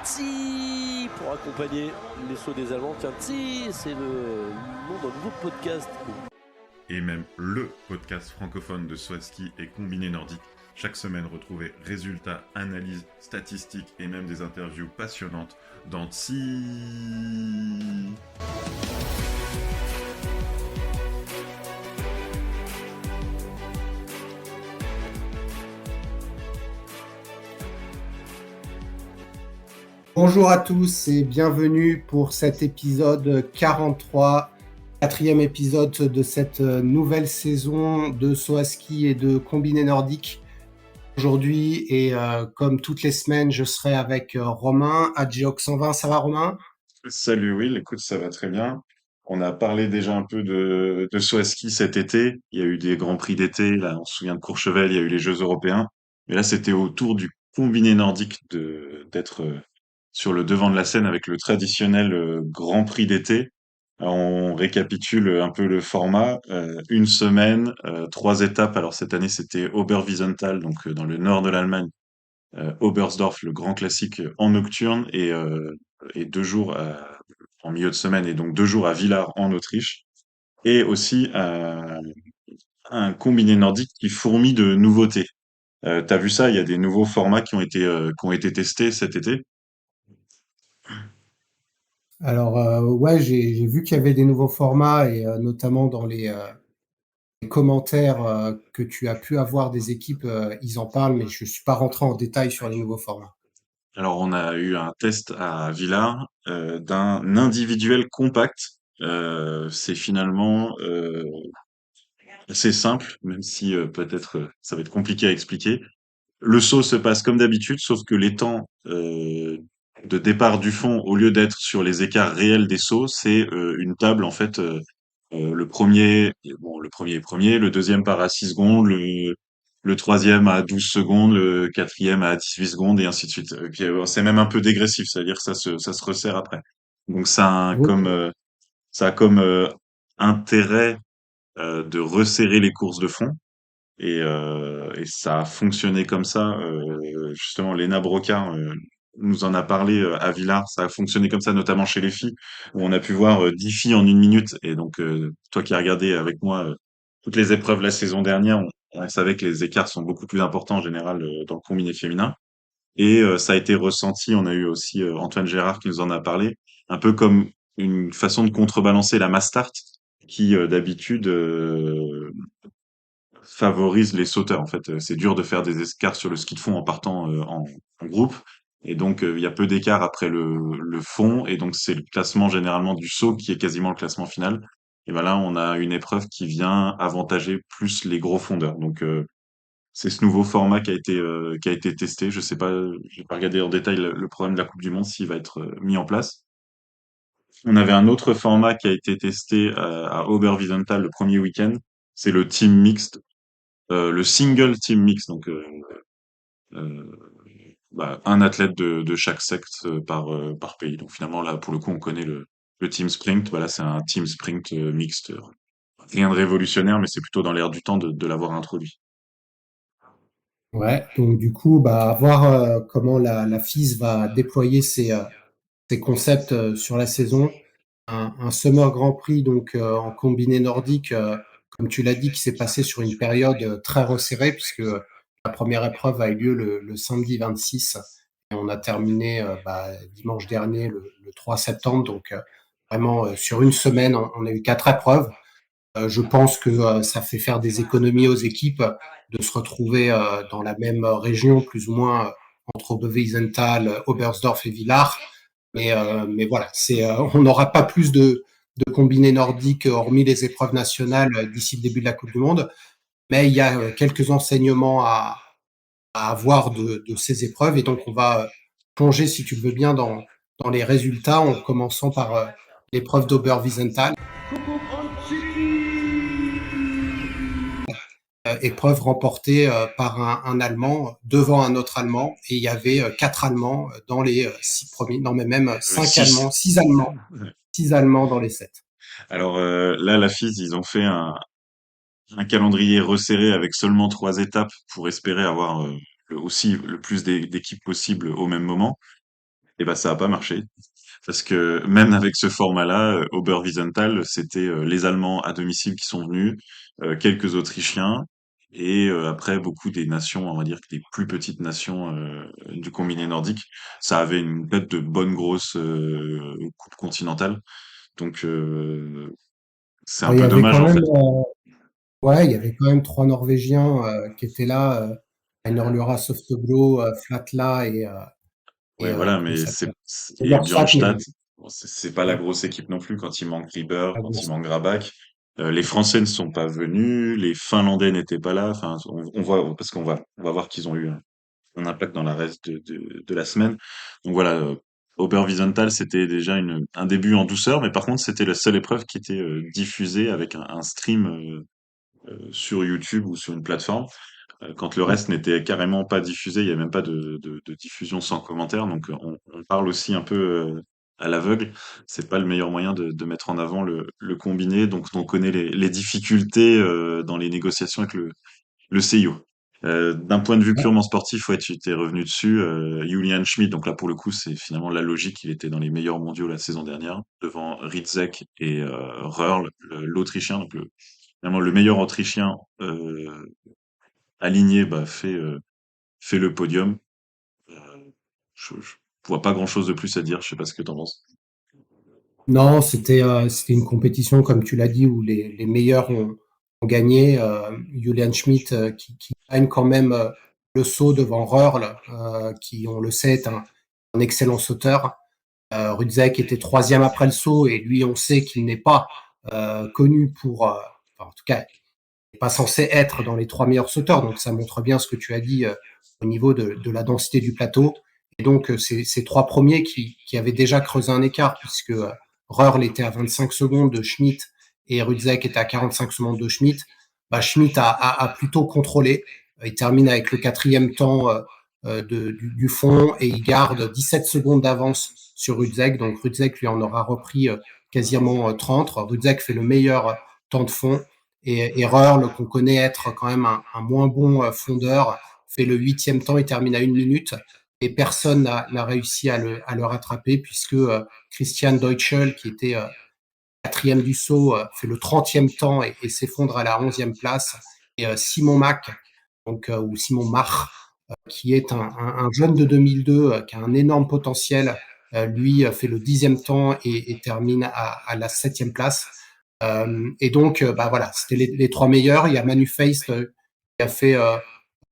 Tsi pour accompagner les sauts des Allemands. Tiens, Tsi, c'est le nom d'un nouveau podcast. Et même le podcast francophone de Swaski et Combiné Nordique. Chaque semaine, retrouvez résultats, analyses, statistiques et même des interviews passionnantes dans Tsi. Bonjour à tous et bienvenue pour cet épisode 43, quatrième épisode de cette nouvelle saison de Swaski et de Combiné Nordique. Aujourd'hui, et comme toutes les semaines, je serai avec Romain à Geox 120. Ça va, Romain? Salut Will, écoute, ça va très bien. On a parlé déjà un peu de Swaski cet été. Il y a eu des grands prix d'été, là on se souvient de Courchevel, il y a eu les Jeux européens. Mais là c'était au tour du combiné nordique d'être sur le devant de la scène avec le traditionnel Grand Prix d'été. Alors, on récapitule un peu le format. Une semaine, trois étapes. Alors cette année c'était Oberwiesenthal, donc dans le nord de l'Allemagne, Oberstdorf, le grand classique en nocturne, et 2 jours en milieu de semaine, et donc 2 jours à Villars en Autriche, et aussi un combiné nordique qui fourmille de nouveautés. T'as vu ça? Il y a des nouveaux formats qui ont été testés cet été. Alors, ouais, j'ai vu qu'il y avait des nouveaux formats et notamment dans les commentaires que tu as pu avoir des équipes, ils en parlent, mais je ne suis pas rentré en détail sur les nouveaux formats. Alors, on a eu un test à Villars d'un individuel compact. C'est finalement assez simple, même si peut-être ça va être compliqué à expliquer. Le saut se passe comme d'habitude, sauf que les temps de départ du fond, au lieu d'être sur les écarts réels des sauts, c'est une table en fait. Le premier, bon, le premier est premier, le deuxième part à 6 secondes, le troisième à 12 secondes, le quatrième à 18 secondes, et ainsi de suite. Et puis c'est même un peu dégressif, c'est-à-dire que ça se resserre après. Donc Ok. ça a comme intérêt de resserrer les courses de fond. Et ça a fonctionné comme ça. Justement, Lena Broca nous en a parlé à Villars. Ça a fonctionné comme ça, notamment chez les filles, où on a pu voir 10 filles en 1 minute. Et donc, toi qui as regardé avec moi toutes les épreuves la saison dernière, on savait que les écarts sont beaucoup plus importants en général dans le combiné féminin. Et ça a été ressenti. On a eu aussi Antoine Gérard qui nous en a parlé, un peu comme une façon de contrebalancer la mass start, qui d'habitude favorise les sauteurs. En fait, c'est dur de faire des écarts sur le ski de fond en partant en groupe. Et donc, il y a peu d'écart après le fond. Et donc, c'est le classement généralement du saut qui est quasiment le classement final. Et ben là, on a une épreuve qui vient avantager plus les gros fondeurs. Donc, c'est ce nouveau format qui a été testé. Je sais pas, j'ai pas regardé en détail le problème de la Coupe du Monde s'il va être mis en place. On avait un autre format qui a été testé à Oberwiesenthal le premier week-end. C'est le team mixte, le single team mix, donc euh, un athlète de chaque sexe par pays. Donc finalement là, pour le coup, on connaît le team sprint. Voilà, c'est un team sprint mixte. Rien de révolutionnaire, mais c'est plutôt dans l'air du temps de l'avoir introduit. Ouais, donc du coup, à voir comment la FIS va déployer ses concepts sur la saison. Un Summer Grand Prix donc en combiné nordique, comme tu l'as dit, qui s'est passé sur une période très resserrée, puisque la première épreuve a eu lieu le samedi 26 et on a terminé dimanche dernier, le 3 septembre. Donc vraiment, sur une semaine, on a eu 4 épreuves. Je pense que ça fait faire des économies aux équipes de se retrouver dans la même région, plus ou moins entre Oberwiesenthal, Oberstdorf et Villars. Mais voilà, on n'aura pas plus de combinés nordiques hormis les épreuves nationales d'ici le début de la Coupe du Monde. Mais il y a quelques enseignements à avoir de ces épreuves. Et donc, on va plonger, si tu le veux bien, dans les résultats en commençant par l'épreuve d'Oberwiesenthal. Épreuve remportée par un Allemand devant un autre Allemand. Et il y avait 4 Allemands dans les 6 premiers, non mais même 5 Allemands, 6 Allemands, Ouais. 6 Allemands dans les 7. Alors là, la FIS, ils ont fait un calendrier resserré avec seulement 3 étapes pour espérer avoir aussi le plus d'équipes possible au même moment. Et ben ça a pas marché parce que même avec ce format-là, Oberwiesenthal, c'était les Allemands à domicile qui sont venus, quelques Autrichiens et après beaucoup des nations, on va dire que des plus petites nations du combiné nordique. Ça avait une tête de bonne grosse coupe continentale. Donc c'est un Alors, il y peu avait dommage quand en même, fait. ouais, il y avait quand même 3 Norvégiens qui étaient là, Einar Softebro, Flatla Ouais, et voilà, comment il mais s'appelle? et Oberstadt, mais Björnstadt, bon, c'est pas la ouais, grosse équipe non plus quand il manque Rieber, pas quand il grosse. manque Grabach. Les Français ne sont pas venus, les Finlandais n'étaient pas là. Enfin, on voit parce on va voir qu'ils ont eu un impact dans la reste de la semaine. Donc voilà, Oberwiesenthal, c'était déjà un début en douceur, mais par contre, c'était la seule épreuve qui était diffusée avec un stream sur YouTube ou sur une plateforme. Quand le reste n'était carrément pas diffusé, il y avait même pas de diffusion sans commentaire. Donc on parle aussi un peu à l'aveugle. C'est pas le meilleur moyen de mettre en avant le combiné. Donc on connaît les difficultés dans les négociations avec le CIO. D'un point de vue Ouais. purement sportif, ouais, tu t'es revenu dessus. Julian Schmid, donc là pour le coup, c'est finalement la logique. Il était dans les meilleurs mondiaux la saison dernière, devant Ritzek et Röhrl, l'Autrichien. Donc finalement le meilleur Autrichien aligné, bah, fait le podium. Euh, je vois pas grand-chose de plus à dire. Je sais pas ce que t'en penses. Non, c'était une compétition, comme tu l'as dit, où les meilleurs ont gagné. Julian Schmidt qui gagne quand même le saut devant Röhrl, qui, on le sait, est un excellent sauteur. Rudzek était troisième après le saut et lui, on sait qu'il n'est pas connu pour, enfin, en tout cas, il n'est pas censé être dans les 3 meilleurs sauteurs. Donc ça montre bien ce que tu as dit au niveau de la densité du plateau. Et donc c'est ces 3 premiers qui avaient déjà creusé un écart puisque Röhrl était à 25 secondes de Schmidt et Rudzek était à 45 secondes de Schmidt. Bah, Schmidt a plutôt contrôlé. Il termine avec le 4e temps du fond et il garde 17 secondes d'avance sur Rudzek. Donc Rudzek lui en aura repris quasiment 30. Rudzek fait le meilleur temps de fond et Röhrl, qu'on connaît être quand même un moins bon fondeur, fait le 8e temps et termine à 1 minute. Et personne n'a réussi à le rattraper puisque Christian Deutschel, qui était 4e du saut, fait le 30e temps et s'effondre à la 11e place. Et Simon Mack, donc, ou Simon Mach, qui est un jeune de 2002 qui a un énorme potentiel, lui fait le 10e temps et termine à la 7e place. Et donc, bah voilà, c'était les 3 meilleurs. Il y a Manu Feist qui a fait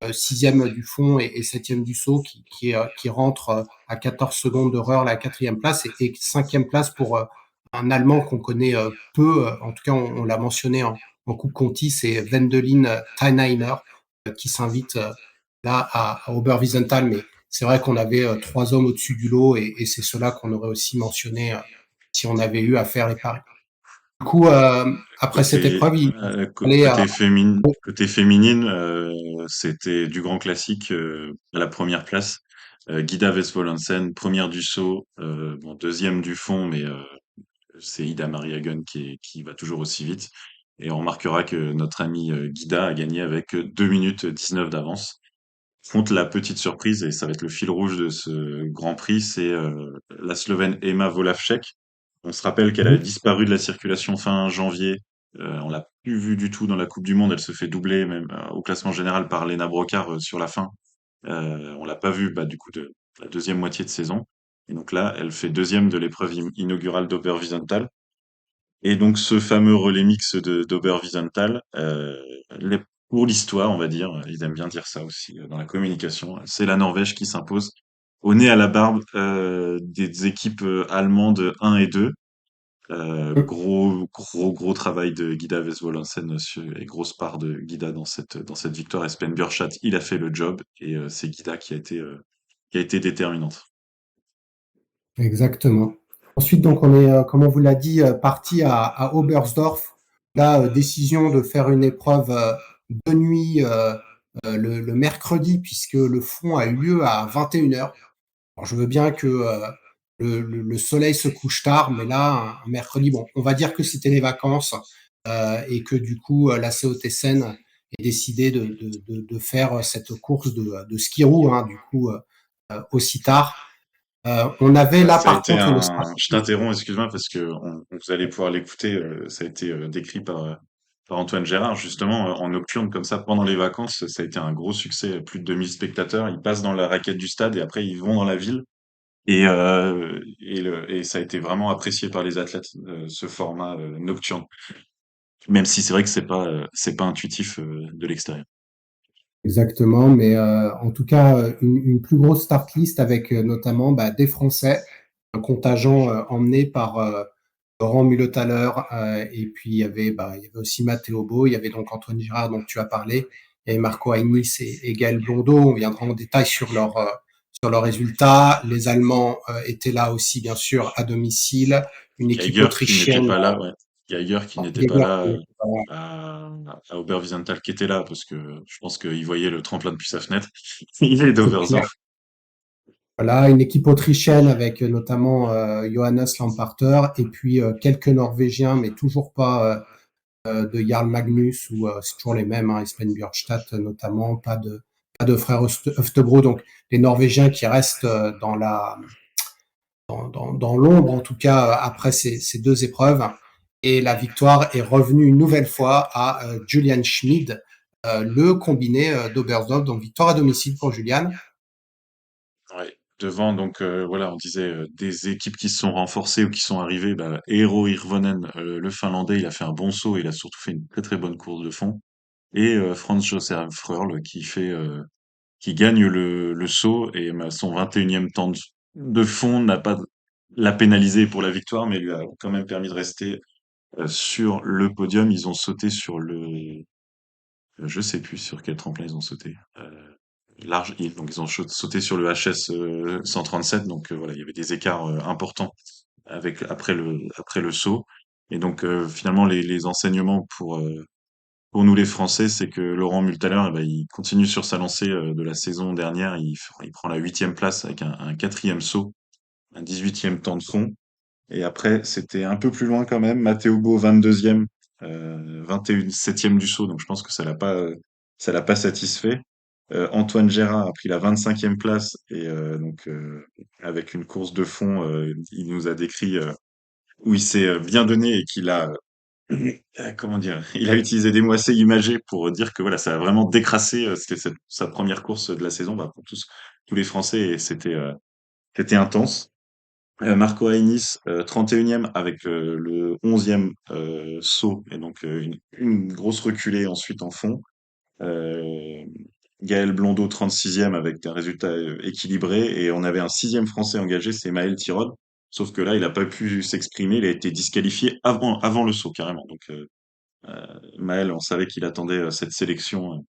6e du fond et 7e du saut, qui rentre à 14 secondes d'horreur la 4e place et 5e place pour un Allemand qu'on connaît peu. En tout cas, on l'a mentionné en Coupe Conti, c'est Wendelin Tannheimer qui s'invite là à Oberwiesenthal. Mais c'est vrai qu'on avait 3 hommes au-dessus du lot et c'est cela qu'on aurait aussi mentionné si on avait eu à faire les paris. Du coup, après cette Côté, épreuve, il fallait côté féminine, c'était du grand classique à la première place. Guida Vesvolansen, première du saut, bon, deuxième du fond, mais c'est Ida Maria Gunn qui va toujours aussi vite. Et on remarquera que notre ami Guida a gagné avec 2 minutes 19 d'avance. Contre la petite surprise, et ça va être le fil rouge de ce Grand Prix, c'est la Slovène Emma Volavček. On se rappelle qu'elle avait disparu de la circulation fin janvier. On l'a plus vue du tout dans la Coupe du Monde. Elle se fait doubler même au classement général par Lena Brocard sur la fin. On l'a pas vue du coup de la deuxième moitié de saison. Et donc là, elle fait deuxième de l'épreuve inaugurale d'Oberwiesenthal. Et donc ce fameux relais mix de d'Oberwiesenthal, pour l'histoire, on va dire, ils aiment bien dire ça aussi dans la communication, c'est la Norvège qui s'impose au nez à la barbe des équipes allemandes 1 et 2. Gros travail de Guida Vesvolansen et grosse part de Guida dans cette victoire. Espen Bjørstad, il a fait le job et c'est Guida qui a été déterminante. exactement. Ensuite, donc, on est, comme on vous l'a dit, parti à Oberstdorf. Là, décision de faire une épreuve de nuit le mercredi, puisque le fond a eu lieu à 21h. Alors, je veux bien que le soleil se couche tard, mais là, un mercredi, bon, on va dire que c'était les vacances et que du coup, la COTSN a décidé de faire cette course de ski roue, hein, du coup, aussi tard. On avait là Ça a par été contre le un. Je Spartak. t'interromps, excuse-moi, parce que vous allez pouvoir l'écouter. Ça a été décrit par Antoine Gérard, justement, en nocturne, comme ça, pendant les vacances. Ça a été un gros succès, plus de 2000 spectateurs. Ils passent dans la raquette du stade et après, ils vont dans la ville. Et ça a été vraiment apprécié par les athlètes, ce format nocturne. Même si c'est vrai que c'est pas intuitif de l'extérieur. Exactement, mais en tout cas, une plus grosse start list avec notamment des Français, un contingent emmené par Laurent Mullethaler, et puis il y avait aussi Matteo Bo, il y avait donc Antoine Girard dont tu as parlé, il y avait Marco Hainis et Gaël Blondeau. On viendra en détail sur leurs résultats. Les Allemands étaient là aussi, bien sûr, à domicile. Une équipe Geiger qui n'était autrichienne, pas là, ouais. Geiger qui n'était pas Geiger, là qui n'était pas là. à, à Oberwiesenthal qui était là parce que je pense qu'il voyait le tremplin depuis sa fenêtre. Il est C'est clair. d'Oberstdorf. Voilà, une équipe autrichienne avec notamment Johannes Lamparter et puis quelques Norvégiens, mais toujours pas de Jarl Magnus ou c'est toujours les mêmes, hein, Espen Bjørnstad notamment, pas de frère Øvstebro, donc les Norvégiens qui restent dans l'ombre en tout cas après ces deux épreuves. Et la victoire est revenue une nouvelle fois à Julian Schmid, le combiné d'Oberstdorf, donc victoire à domicile pour Julian. Ouais. Devant, donc voilà, on disait des équipes qui se sont renforcées ou qui sont arrivées. Bah, Eero Hirvonen, le Finlandais, il a fait un bon saut, il a surtout fait une très très bonne course de fond. Et Franz Josef Fröhrl qui gagne le saut et son 21e temps de fond n'a pas l'a pénalisé pour la victoire, mais lui a quand même permis de rester sur le podium. Ils ont sauté sur je sais plus sur quel tremplin ils ont sauté. Large hill, donc ils ont sauté sur le HS 137, donc voilà, il y avait des écarts importants après le saut. Et donc finalement les enseignements pour nous les Français, c'est que Laurent Multhaler, eh ben, il continue sur sa lancée de la saison dernière. Il prend la 8e place avec un 4e saut, un 18e temps de fond. Et après, c'était un peu plus loin quand même. Matteo Bo, 22e, 21e du saut. Donc je pense que ça l'a pas satisfait. Antoine Gérard a pris la 25e place et avec une course de fond, il nous a décrit où il s'est bien donné et qu'il a comment dire? Il a utilisé des mots assez imagés pour dire que voilà, ça a vraiment décrassé, c'était sa première course de la saison, bah, pour tous les Français et c'était intense. Marco Hainis, 31e avec le 11e saut et donc une grosse reculée ensuite en fond. Euh, Gaël Blondeau, 36e avec un résultat équilibré et on avait un sixième Français engagé, c'est Maël Tirode. Sauf que là, il n'a pas pu s'exprimer, il a été disqualifié avant le saut carrément. Donc Maël, on savait qu'il attendait cette sélection.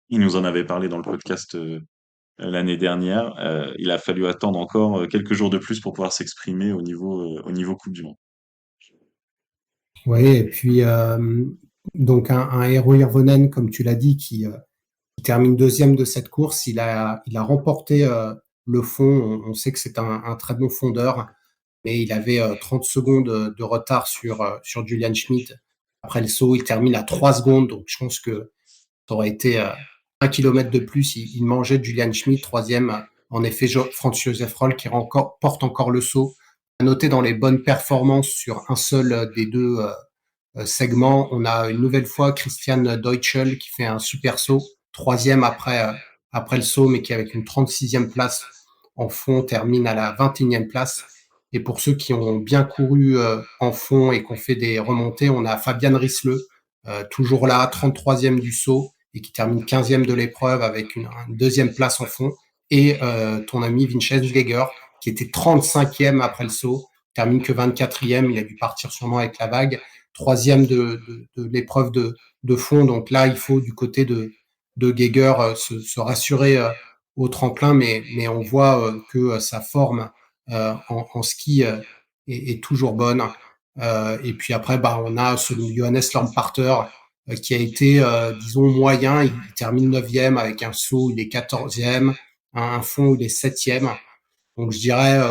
Il nous en avait parlé dans le podcast l'année dernière. Il a fallu attendre encore quelques jours de plus pour pouvoir s'exprimer au niveau Coupe du Monde. Oui, et puis donc un Eero Hirvonen, comme tu l'as dit, qui termine deuxième de cette course. Il a remporté le fond. On sait que c'est un très bon fondeur, mais il avait 30 secondes de retard sur Julian Schmidt. Après le saut, il termine à 3 secondes, donc je pense que ça aurait été 1 kilomètre de plus. Il mangeait Julian Schmidt, troisième. En effet, Franz Josef Roll qui porte encore le saut. À noter dans les bonnes performances sur un seul des deux segment. On a une nouvelle fois Christian Deutschel qui fait un super saut, troisième après le saut, mais qui avec une 36e place en fond termine à la 21e place. Et pour ceux qui ont bien couru en fond et qui ont fait des remontées, on a Fabian Risleux, toujours là, 33e du saut et qui termine 15e de l'épreuve avec une deuxième place en fond. Et ton ami Vincenz Geiger qui était 35e après le saut, termine que 24e. Il a dû partir sûrement avec la vague. Troisième de l'épreuve de fond. Donc là, il faut du côté de Geiger se rassurer au tremplin, mais on voit que sa forme en ski est toujours bonne. Et puis après, on a ce Johannes Lamparter qui a été, disons, moyen. Il termine 9e avec un saut, il est 14e, un fond, il est 7e. Donc je dirais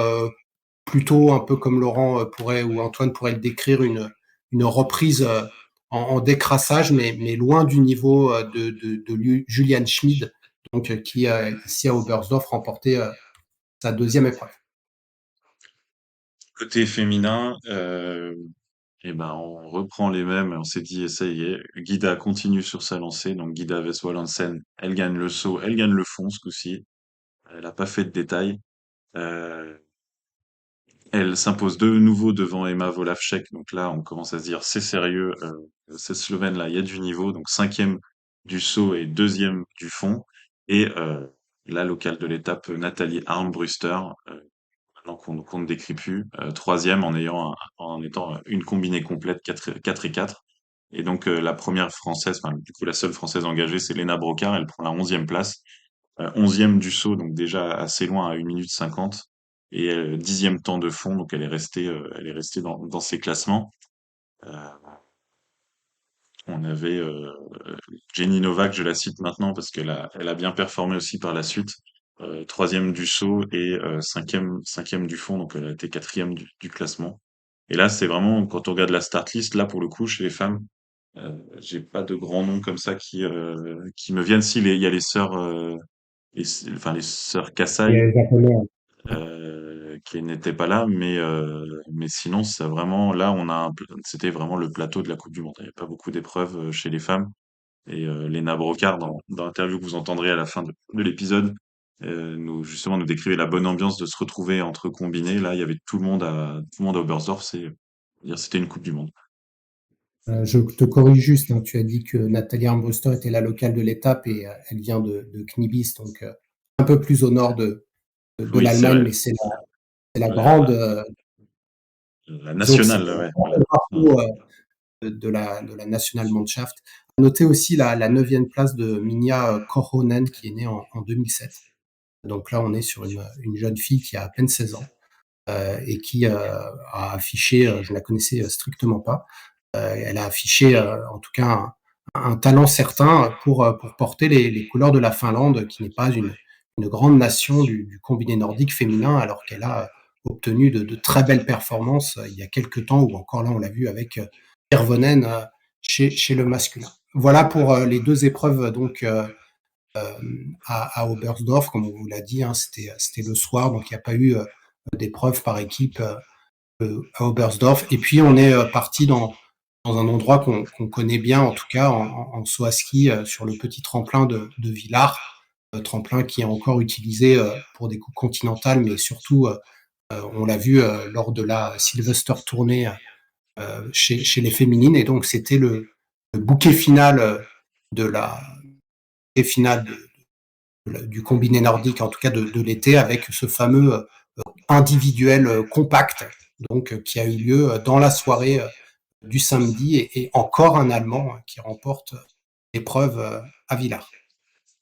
plutôt un peu comme Laurent pourrait ou Antoine pourrait le décrire, une reprise en décrassage, mais loin du niveau de Julian Schmid, donc qui ici à Oberstdorf remporté sa deuxième épreuve. Côté féminin, et ben, on reprend les mêmes et on s'est dit: «Ça y est, Guida continue sur sa lancée». Donc Guida Westphal-Hansen, elle gagne le saut, elle gagne le fond ce coup-ci. Elle a pas fait de détails. Heu, Elle s'impose de nouveau devant Emma Volavchek. Donc là, on commence à se dire: «C'est sérieux, cette Slovène-là, il y a du niveau». Donc 5e du saut et 2e du fond et la locale de l'étape, Nathalie Armbruster, maintenant qu'on ne décrit plus, 3e en étant une combinée complète 4 et 4. Et donc la première française, enfin du coup la seule française engagée, c'est Lena Brocard, elle prend la 11e place, 11e du saut, donc déjà assez loin à 1 minute 50, et 10e temps de fond, donc elle est restée dans ces classements. Euh, on avait Jenny Novak, je la cite maintenant parce elle a bien performé aussi par la suite. 3e du saut et 5e du fond, donc elle a été 4e du classement. Et là, c'est vraiment, quand on regarde la start list, là pour le coup, chez les femmes, j'ai pas de grands noms comme ça qui me viennent. Si, il y a les sœurs, enfin les sœurs Et Kasai, japonais, hein. qui n'étaient pas là, mais sinon, c'est vraiment, là, c'était vraiment le plateau de la Coupe du Monde. Il n'y a pas beaucoup d'épreuves chez les femmes. Et Léna Brocard, dans l'interview que vous entendrez à la fin de l'épisode, justement, nous décrivait la bonne ambiance de se retrouver entre combinés. Là, il y avait tout le monde à Oberstdorf, c'était une Coupe du Monde. Je te corrige juste, hein, tu as dit que Nathalie Armbruster était la locale de l'étape et elle vient de Knibis, donc un peu plus au nord de Oui, c'est l'Allemagne, vrai. mais c'est la grande, La, la disons que c'est nationale, ouais, le voilà. Mm. drapeau de la Nationalmannschaft. À noter aussi la 9e place de Minja Korhonen qui est née en 2007. Donc là, on est sur une jeune fille qui a à peine 16 ans et qui a affiché, je ne la connaissais strictement pas, elle a affiché en tout cas un talent certain pour porter les couleurs de la Finlande, qui n'est pas une grande nation du combiné nordique féminin, alors qu'elle a obtenu de très belles performances il y a quelques temps, ou encore là on l'a vu avec Hirvonen chez le masculin. Voilà pour les deux épreuves donc à Oberstdorf, comme on vous l'a dit, hein, c'était le soir, donc il n'y a pas eu d'épreuve par équipe à Oberstdorf. Et puis on est parti dans un endroit qu'on connaît bien, en tout cas en saut à ski, sur le petit tremplin de Villars, tremplin qui est encore utilisé pour des coupes continentales, mais surtout, on l'a vu lors de la Sylvester Tournée chez les féminines. Et donc c'était le bouquet final de la finale du combiné nordique, en tout cas de l'été, avec ce fameux individuel compact, donc qui a eu lieu dans la soirée du samedi, et encore un Allemand qui remporte l'épreuve à Villars.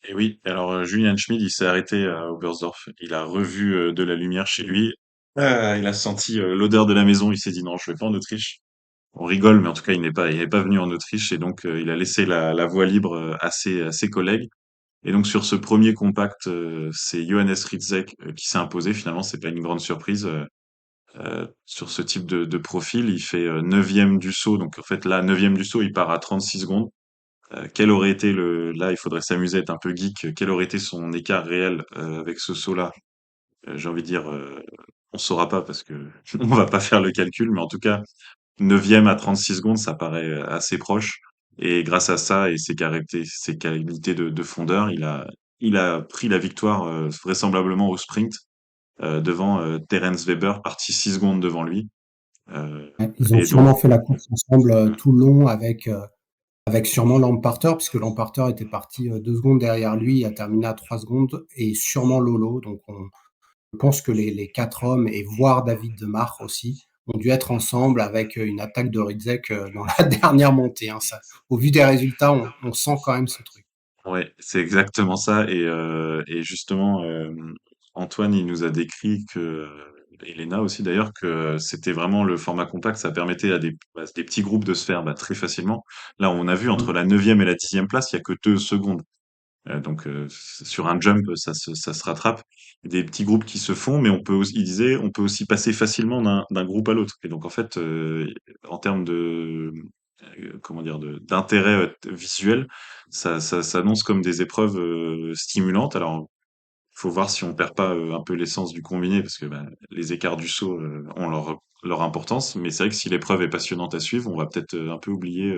Et oui, alors Julian Schmid, il s'est arrêté à Oberstdorf. Il a revu de la lumière chez lui. Il a senti l'odeur de la maison. Il s'est dit non, je vais pas en Autriche. On rigole, mais en tout cas, il n'est pas venu en Autriche et donc il a laissé la voie libre à ses collègues. Et donc sur ce premier compact, c'est Johannes Ritzek qui s'est imposé. Finalement, c'est pas une grande surprise sur ce type de profil. Il fait 9e du saut. Donc en fait, là, 9e du saut, il part à 36 secondes. Quel aurait été là, il faudrait s'amuser à être un peu geek. Quel aurait été son écart réel avec ce saut-là? J'ai envie de dire, on saura pas parce que on va pas faire le calcul, mais en tout cas, 9e à 36 secondes, ça paraît assez proche. Et grâce à ça et ses qualités de fondeur, il a pris la victoire vraisemblablement au sprint devant Terence Weber, parti 6 secondes devant lui. Euh, Ils ont et donc, sûrement fait la course ensemble tout le long avec sûrement Lamparter, puisque Lamparter était parti 2 secondes derrière lui, il a terminé à 3 secondes, et sûrement Lolo. Donc je pense que les quatre hommes, et voire David de Marre aussi, ont dû être ensemble avec une attaque de Ridzek dans la dernière montée, hein. Ça, au vu des résultats, on sent quand même ce truc. ouais, c'est exactement ça. Et justement, Antoine, il nous a décrit Elena aussi d'ailleurs, que c'était vraiment le format compact. Ça permettait à des petits groupes de se faire très facilement. Là, on a vu entre la 9e et la 10e place, il y a que 2 secondes. Donc sur un jump, ça se rattrape. Des petits groupes qui se font, mais il disait, on peut aussi passer facilement d'un groupe à l'autre. Et donc en fait, en termes de comment dire, d'intérêt visuel, ça s'annonce comme des épreuves stimulantes. Alors faut voir si on perd pas un peu l'essence du combiné, parce que bah, les écarts du saut ont leur importance. Mais c'est vrai que si l'épreuve est passionnante à suivre, on va peut-être un peu oublier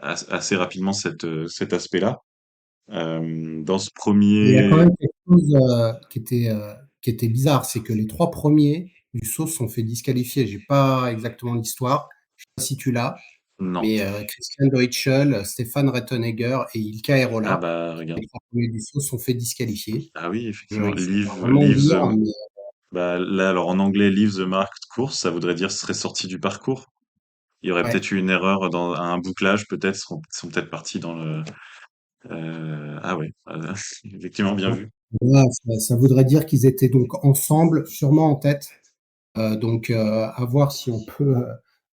assez rapidement cet aspect-là. Dans ce Il y a quand premier... même quelque chose qui était bizarre, c'est que les trois premiers du saut se sont fait disqualifier. J'ai pas exactement l'histoire, je sais pas si tu l'as, Non. mais Christian Deutschel, Stéphane Rettenegger et Ilka Ah Erola, bah les regarde. trois premiers du saut, se sont fait disqualifier. Ah oui, effectivement. Il faut vraiment Leave dire, the... mais Bah, là, alors en anglais, leave the marked course, ça voudrait dire serait sorti du parcours. Il y aurait ouais. peut-être eu une erreur dans un bouclage, peut-être, ils sont peut-être partis dans le... Ah ouais, effectivement, bien vu. Voilà, ça voudrait dire qu'ils étaient donc ensemble, sûrement en tête. À voir si on peut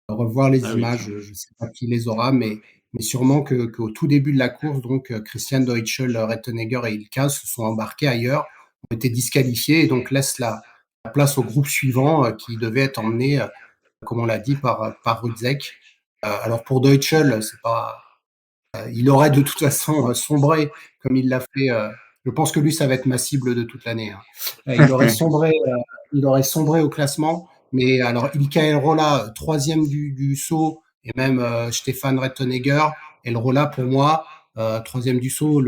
revoir Ah les oui, images. Je ne sais pas qui les aura, mais sûrement qu'au tout début de la course, Christian Deutschel, Rettenegger et Ilka se sont embarqués ailleurs, ont été disqualifiés et donc laissent la place au groupe suivant qui devait être emmené, comme on l'a dit, par Rudzeck. Alors pour Deutschel, c'est pas, il aurait de toute façon sombré comme il l'a fait. Je pense que lui, ça va être ma cible de toute l'année, hein. Il aurait sombré au classement. Mais alors, Ilka Rolla, troisième du saut, et même Stéphane Rettenegger, Rolla pour moi, troisième du saut,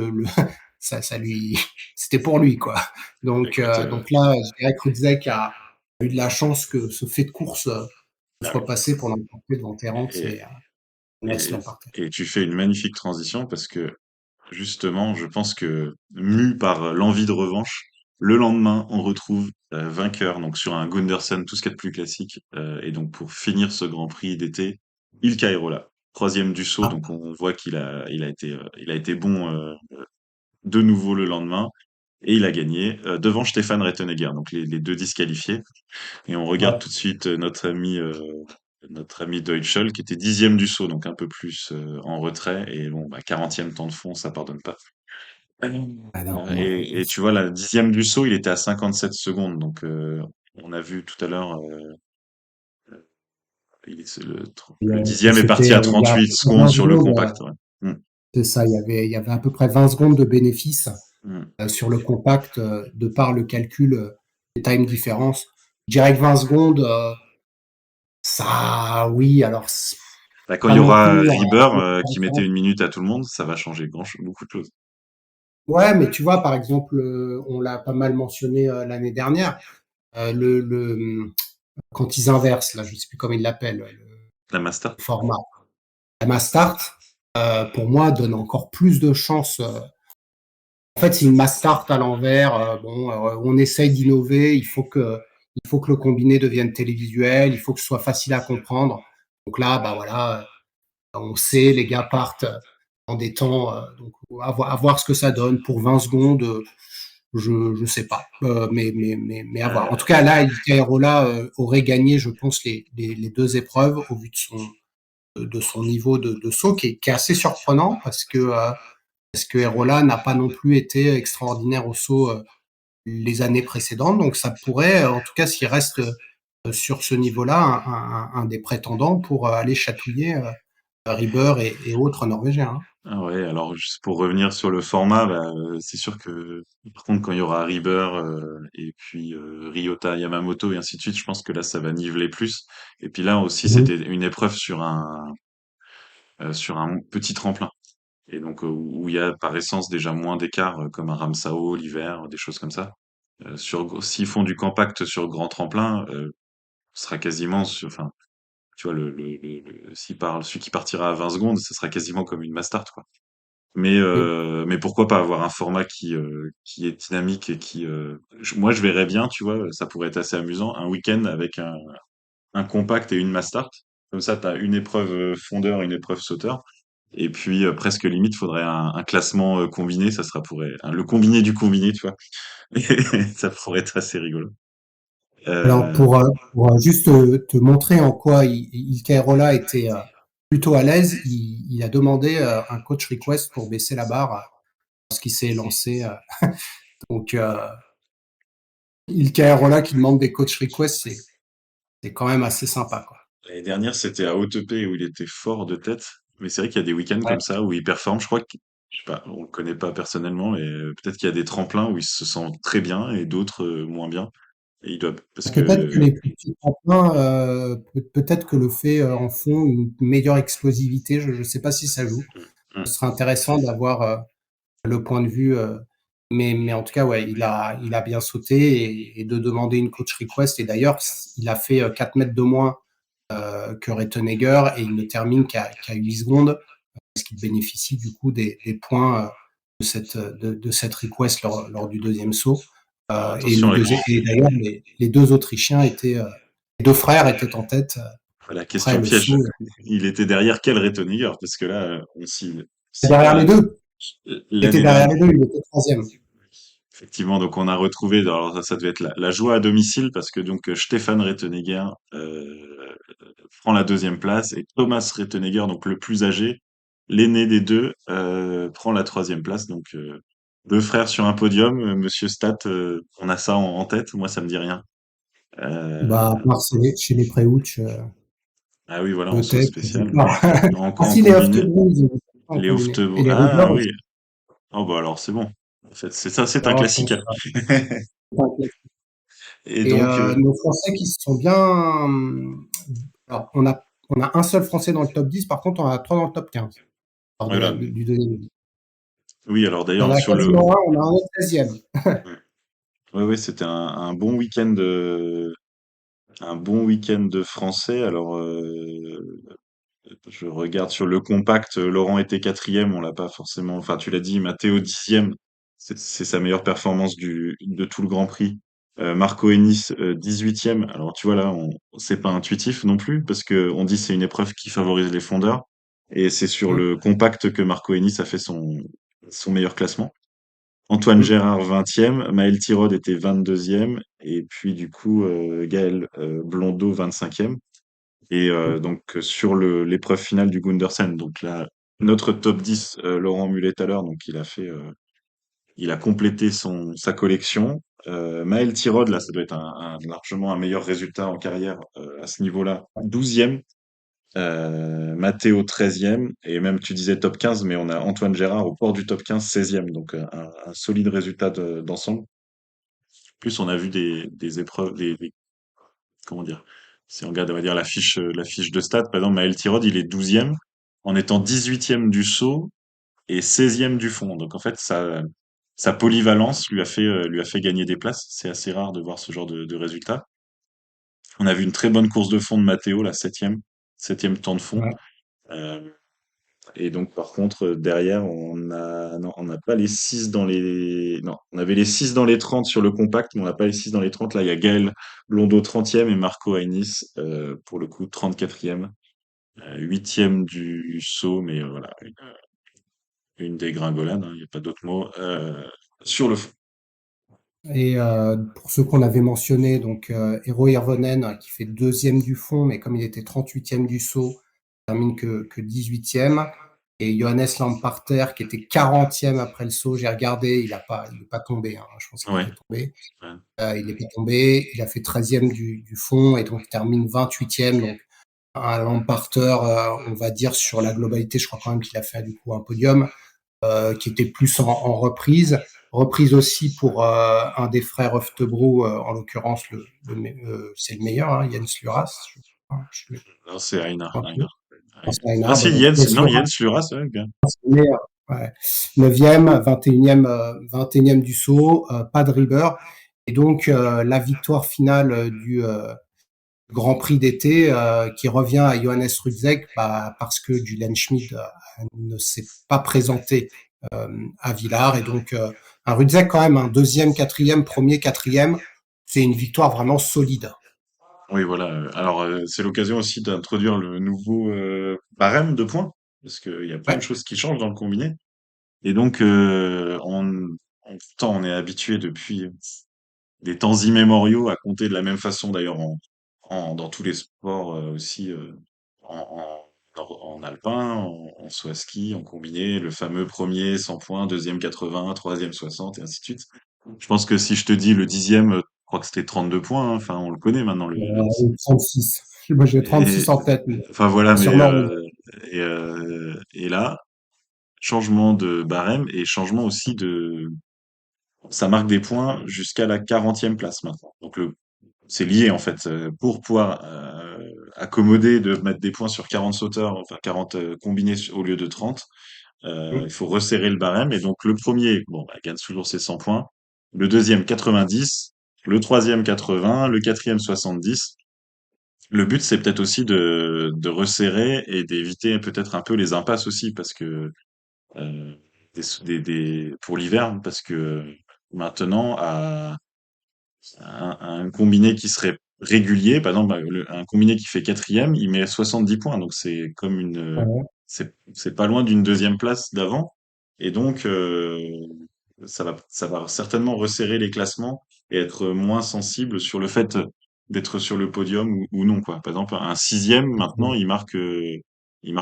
ça lui, c'était pour lui, quoi. écoute, Donc là, je dirais que Rudzeck a eu de la chance que ce fait de course ah soit oui. passé pour l'emporter devant Terence Et, et laisse et, l'emporter. et tu fais une magnifique transition parce que justement, je pense que mu par l'envie de revanche, le lendemain, on retrouve vainqueur donc sur un Gundersen, tout ce qu'il y a de plus classique, et donc pour finir ce Grand Prix d'été, Ilkay Rola, troisième du saut, Ah, donc on voit il a été bon de nouveau le lendemain. Et il a gagné devant Stéphane Rettenegger, donc les deux disqualifiés. Et on regarde ouais. tout de suite notre ami Deutschel, qui était dixième du saut, donc un peu plus en retrait. Et bon, bah, 40e temps de fond, ça pardonne pas. Ah non, Et tu vois, la dixième du saut, il était à 57 secondes. Donc on a vu tout à l'heure, le dixième est parti c'était à il y a à 38 peu près secondes 20 sur le secondes, compact. Ouais. Mm, c'est ça, il y avait à peu près 20 secondes de bénéfice mm. sur le compact de par le calcul des time difference. Je dirais que 20 secondes, ça, oui, alors Bah, quand il pas y non aura plus. Rieber qui mettait une minute à tout le monde, ça va changer beaucoup de choses. Ouais, mais tu vois, par exemple, on l'a pas mal mentionné l'année dernière, quand ils inversent, là, je sais plus comment ils l'appellent, La Master. le format. La Mastart, pour moi, donne encore plus de chances. En fait, c'est une Mastart à l'envers. On essaye d'innover. Il faut que le combiné devienne télévisuel. Il faut que ce soit facile à comprendre. Donc là, bah voilà, on sait, les gars partent en des temps. Donc à voir ce que ça donne pour 20 secondes. Je sais pas, mais à voir. En tout Euh, cas, là, Ikaerola aurait gagné, je pense, les deux épreuves au vu de son niveau de saut, qui est assez surprenant parce que Erola n'a pas non plus été extraordinaire au saut les années précédentes. Donc ça pourrait, en tout cas, s'il reste sur ce niveau-là, un des prétendants pour aller chatouiller Rieber et autres Norvégiens, hein. Ah ouais, alors juste pour revenir sur le format, bah, c'est sûr que par contre quand il y aura Rieber et puis Ryota Yamamoto et ainsi de suite, je pense que là ça va niveler plus. Et puis là aussi Mhm. c'était une épreuve sur un petit tremplin. Et donc où il y a par essence déjà moins d'écart comme un Ramsao l'hiver, des choses comme ça. S'ils font du compact sur grand tremplin, ce sera quasiment enfin tu vois celui qui partira à 20 secondes, ce sera quasiment comme une Mastart quoi. Oui. Mais pourquoi pas avoir un format qui est dynamique et moi je verrais bien, tu vois, ça pourrait être assez amusant, un week-end avec un compact et une Mastart. Comme ça, t'as une épreuve fondeur, une épreuve sauteur. Et puis presque limite, faudrait un classement combiné, ça sera le combiné du combiné, tu vois. Ça pourrait être assez rigolo. Alors Euh, pour juste te montrer en quoi Ilkay était plutôt à l'aise, il a demandé un coach request pour baisser la barre lorsqu'il s'est lancé. Donc Ilkay qui demande des coach requests, c'est quand même assez sympa, quoi. L'année dernière, c'était à Haute-Epée où il était fort de tête. Mais c'est vrai qu'il y a des week-ends Ouais. comme ça où il performe. Je crois Je sais pas, on le connaît pas personnellement, mais peut-être qu'il y a des tremplins où il se sent très bien et d'autres moins bien. Et il doit, parce Peut-être que que, les plus petits tremplins, peut-être que le fait en font une meilleure explosivité. Je ne sais pas si ça joue. Mm, Ce serait intéressant d'avoir le point de vue. Mais en tout cas, ouais, il a bien sauté et de demander une coach request. Et d'ailleurs, il a fait 4 mètres de moins que Rettenegger et il ne termine qu'à 8 secondes parce qu'il bénéficie du coup des points de cette request lors du deuxième saut. alors Et, attention, et d'ailleurs, les deux Autrichiens étaient, les deux frères étaient en tête la après question le piège. saut. Il était derrière quel Rettenegger? Parce que là, on cible Derrière les deux, il était l'année derrière dernière. les deux, il était troisième. Effectivement, donc on a retrouvé, alors ça devait être la joie à domicile parce que donc Stefan Rettenegger prend la deuxième place et Thomas Rettenegger, donc le plus âgé, l'aîné des deux, prend la troisième place. Donc deux frères sur un podium, Monsieur Stat, on a ça en tête. Moi, ça me dit rien. Euh, Bah, à part chez les Préouch, ah oui, voilà, en sauce peut-être, je sais spéciale. pas. Ah En si, les combiné, Hoftebro, ils ont pas en les combiné. Et Oftebo. les Ah Rudolph oui. aussi. Oh bah alors c'est bon. En fait, c'est ça, c'est un Non, je classique. pense pas. Et Et donc, nos Français qui se sont bien. Alors, on a un seul Français dans le top 10, par contre, on en a trois dans le top 15. Alors voilà. du deuxième. Oui, alors Il y en d'ailleurs, a sur le, quasiment un, on a un autre 16e. ouais, ouais, c'était un bon week-end, un bon week-end de français. Alors, je regarde sur le compact, Laurent était quatrième, on l'a pas forcément. Enfin, tu l'as dit, Matteo dixième, c'est sa meilleure performance de tout le Grand Prix. Marco Hennis, 18e. Alors, tu vois là, c'est pas intuitif non plus parce que on dit c'est une épreuve qui favorise les fondeurs et c'est sur Mm, le compact que Marco Hennis a fait son meilleur classement. Antoine mm, Gérard 20e, Maël Tirode était 22e, et puis du coup Gaël Blondeau 25e. Et mm. donc sur l'épreuve finale du Gundersen, donc là notre top 10, Laurent Mullet tout à l'heure, donc il a complété sa collection. Maël Tirode, là ça doit être largement un meilleur résultat en carrière à ce niveau-là, 12e. Matteo 13e, et même tu disais top 15, mais on a Antoine Gérard au port du top 15, 16e, donc un solide résultat d'ensemble. Plus on a vu des épreuves, comment dire, si on regarde, on va dire la fiche de stats, par exemple, Maël Tirode, il est 12e, en étant 18e du saut et 16e du fond. Donc en fait, sa polyvalence lui a fait gagner des places. C'est assez rare de voir ce genre de résultat. On a vu une très bonne course de fond de Matteo, la septième temps de fond. Ouais. Euh, Et donc, par contre, derrière, non, on n'a pas les 6 non, on avait les 6 dans les 30 sur le compact, mais on n'a pas les 6 dans les 30. Là, il y a Gaël Blondeau 30e et Marco Hainis, pour le coup, 34e, 8e du saut, mais voilà, une dégringolade, hein, il n'y a pas d'autre mot, sur le fond. Et pour ceux qu'on avait mentionnés, donc Eero Hirvonen qui fait deuxième du fond, mais comme il était 38e du saut, il termine que 18e. Et Johannes Lamparter qui était 40e après le saut, j'ai regardé, il est pas tombé, hein, je pense qu'il Ouais, était tombé. ouais. Il n'est pas tombé, il a fait 13e du fond et donc il termine 28e. Donc un Lamparter, on va dire sur la globalité, je crois quand même qu'il a fait du coup un podium qui était plus en reprise. Reprise aussi pour un des frères Oftebro, en l'occurrence, c'est le meilleur, hein, Jens Luras. Non, c'est Einar. Un peu. Einar. C'est Ah Einar, si, donc Jens, Jens non, Luras, Jens Luras, ouais, bien. c'est le meilleur. Ouais. 9e, 21e, 21e du saut, pas de ribber. Et donc, la victoire finale du Grand Prix d'été qui revient à Johannes Rudzeck parce que Julian Schmid ne s'est pas présenté à Villars. Et donc, un Rudzeck quand même, un deuxième, quatrième, premier, quatrième, c'est une victoire vraiment solide. Oui, voilà. Alors, c'est l'occasion aussi d'introduire le nouveau barème de points, parce qu'il y a plein de Ouais, choses qui changent dans le combiné. Et donc, pourtant, on est habitué depuis des temps immémoriaux à compter de la même façon, d'ailleurs, dans tous les sports aussi, en, en alpin, en saut à ski, en combiné, le fameux premier 100 points, deuxième 80, troisième 60, et ainsi de suite. Je pense que si je te dis le dixième, je crois que c'était 32 points, hein. Enfin, on le connaît maintenant, le 36. Moi, j'ai et 36 en tête, mais enfin voilà, mais sûrement. et là, changement de barème et changement aussi de... Ça marque des points jusqu'à la 40e place maintenant. Donc c'est lié en fait. Pour pouvoir accommoder de mettre des points sur 40 sauteurs, enfin 40 combinés au lieu de 30, il faut resserrer le barème. Et donc le premier, bon, bah, gagne toujours ses 100 points. Le deuxième, 90. Le troisième, 80. Le quatrième, 70. Le but, c'est peut-être aussi de resserrer et d'éviter peut-être un peu les impasses aussi, parce que euh, pour l'hiver, parce que maintenant, un combiné qui serait régulier, par exemple, bah, un combiné qui fait quatrième, il met 70 points, donc c'est comme Ouais. c'est pas loin d'une deuxième place d'avant, et donc ça va certainement resserrer les classements et être moins sensible sur le fait d'être sur le podium ou non, quoi. Par exemple, un sixième, maintenant, il marque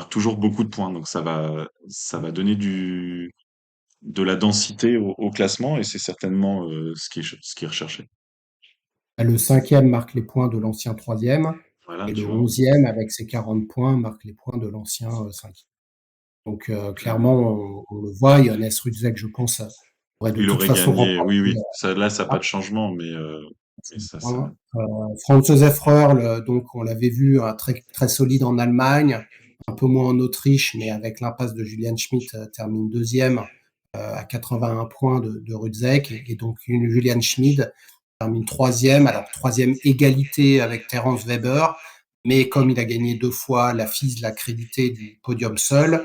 toujours beaucoup de points, donc ça va donner de la densité au classement, et c'est certainement ce qui est recherché. Le cinquième marque les points de l'ancien troisième Voilà, et le tu vois. 11e, avec ses 40 points, marque les points de l'ancien cinquième. Donc, clairement, Euh, on le voit, Johannes Rudзek, je pense, aurait de il toute aurait façon gagné, remporté oui, oui. Ça, là, ça n'a pas ça. de changement, mais ça, ça. Franz Josef Röhrl, donc on l'avait vu, très, très solide en Allemagne, un peu moins en Autriche, mais avec l'impasse de Julian Schmidt, termine deuxième à 81 points de Rudзek, et donc Julian Schmid termine troisième. Alors troisième égalité avec Terence Weber, mais comme il a gagné 2 fois, la FIS l'a crédité du podium seul.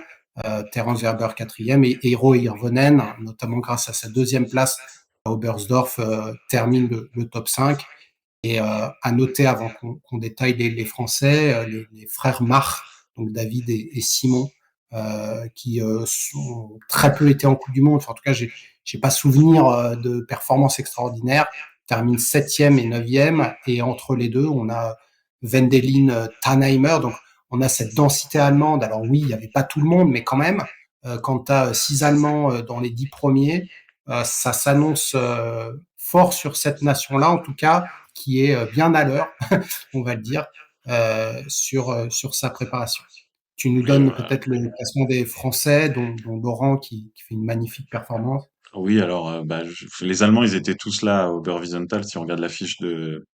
Terence Weber quatrième et Eero Hirvonen, notamment grâce à sa deuxième place à Oberstdorf, termine le top 5. Et à noter avant qu'on détaille les Français, les frères Mach, donc David et Simon, qui sont très peu été en Coupe du Monde. Enfin, en tout cas, j'ai pas souvenir de performances extraordinaires. Termine septième et neuvième, et entre les deux, on a Wendelin, Tannheimer. Donc, on a cette densité allemande. Alors oui, il n'y avait pas tout le monde, mais quand même, quand tu as 6 Allemands dans les 10 premiers, ça s'annonce fort sur cette nation-là, en tout cas, qui est bien à l'heure, on va le dire, sur sa préparation. Tu nous Oui, donnes peut-être le classement des Français, dont Laurent qui fait une magnifique performance. oui, alors, bah, les Allemands, ils étaient tous là au Wiesenthal. Si on regarde la fiche de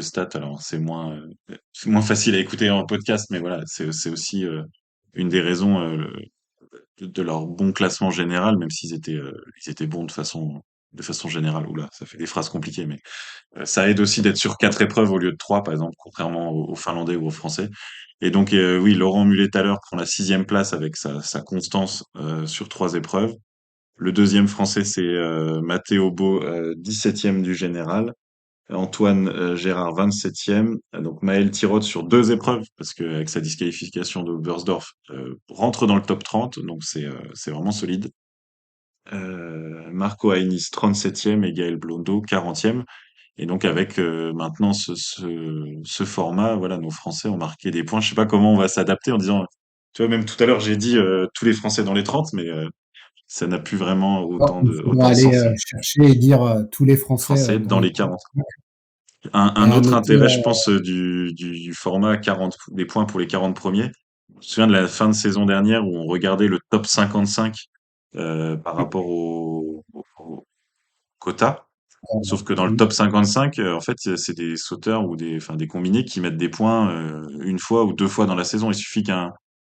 stats, alors c'est moins facile à écouter en podcast, mais voilà, c'est aussi une des raisons de leur bon classement général, même ils étaient bons de façon générale. Oula, ça fait des phrases compliquées, mais ça aide aussi d'être sur 4 épreuves au lieu de 3, par exemple, contrairement aux Finlandais ou aux Français. Et donc, oui, Laurent Muller-Thaler prend la 6e place avec sa constance sur 3 épreuves. Le deuxième français, c'est Matteo Beau, 17e du général. Antoine Gérard, 27e. Donc Maël Tirot sur 2 épreuves, parce qu'avec sa disqualification de Bersdorf, rentre dans le top 30, donc c'est vraiment solide. Marco Hainis, 37e, et Gaël Blondeau, 40e. Et donc avec maintenant ce format, voilà, nos Français ont marqué des points. Je sais pas comment on va s'adapter en disant, tu vois, même tout à l'heure j'ai dit tous les Français dans les 30, mais ça n'a plus vraiment Alors, il faudra autant de aller sens. chercher et dire tous les Français Français dans dans les les 30. 40. Et Un à autre noter, intérêt, je pense, du format 40, des points pour les 40 premiers. Je me souviens de la fin de saison dernière où on regardait le top 55 par rapport au quota. Sauf que dans le top 55, en fait, c'est des sauteurs ou enfin, des combinés qui mettent des points une fois ou 2 fois dans la saison. Il suffit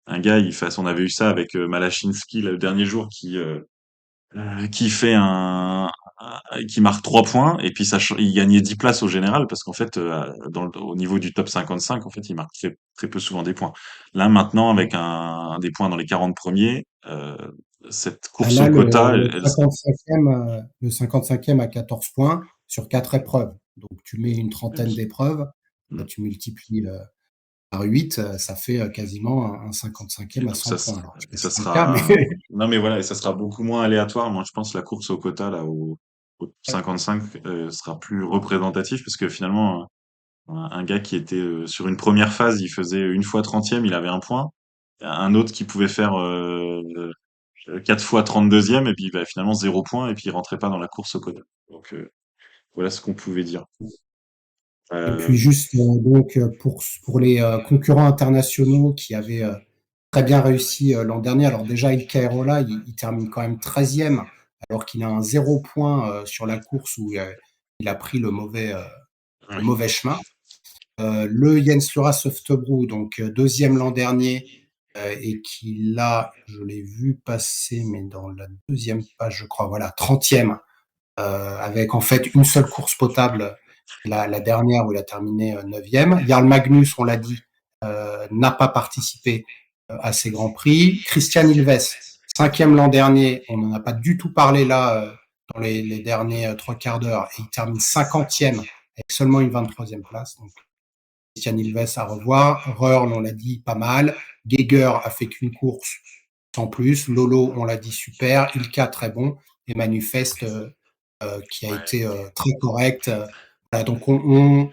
un gars, on avait eu ça avec Malachinski le dernier jour, qui fait qui marque 3 points, et puis il gagnait 10 places au général, parce qu'en fait, au niveau du top 55, en fait, il marque très, très peu souvent des points. Là, maintenant, avec des points dans les 40 premiers, cette course au là, quota, le 55e, le 55e a 14 points sur 4 épreuves. Donc, tu mets une trentaine d'épreuves, Mm. tu multiplies par 8, ça fait quasiment un Et 55e à donc 100 points. Alors, je sais et pas ça si c'est le cas, mais sera, non mais voilà, et ça sera beaucoup moins aléatoire. Moi, je pense que la course au quota, là, au 55, sera plus représentatif, parce que finalement, un gars qui était sur une première phase, il faisait une fois 30e, il avait 1 point. Un autre qui pouvait faire 4 fois 32e, et puis bah, finalement 0 point, et puis il rentrait pas dans la course au quota. Donc voilà ce qu'on pouvait dire. et Euh, puis juste donc pour les concurrents internationaux qui avaient très bien réussi l'an dernier. Alors déjà, Il Kairola, il termine quand même 13e, alors qu'il a un 0 point sur la course où il a pris le Oui, mauvais chemin. Le Jens Lura Softebro, donc deuxième l'an dernier, et qui là, je l'ai vu passer, mais dans la deuxième page, je crois, voilà, 30e, avec en fait une seule course potable, la dernière où il a terminé 9e. Jarl Magnus, on l'a dit, n'a pas participé à ces grands prix. Christian Ilves, 5e l'an dernier, on n'en a pas du tout parlé là dans les derniers trois quarts d'heure, et il termine 50e avec seulement une 23e place. Donc Christian Ilves à revoir. Röhrl, on l'a dit, pas mal. Geiger a fait qu'une course sans plus. Lolo, on l'a dit, super. Ilka, très bon. Et Manifest, qui a ouais. été très correct. Voilà, donc on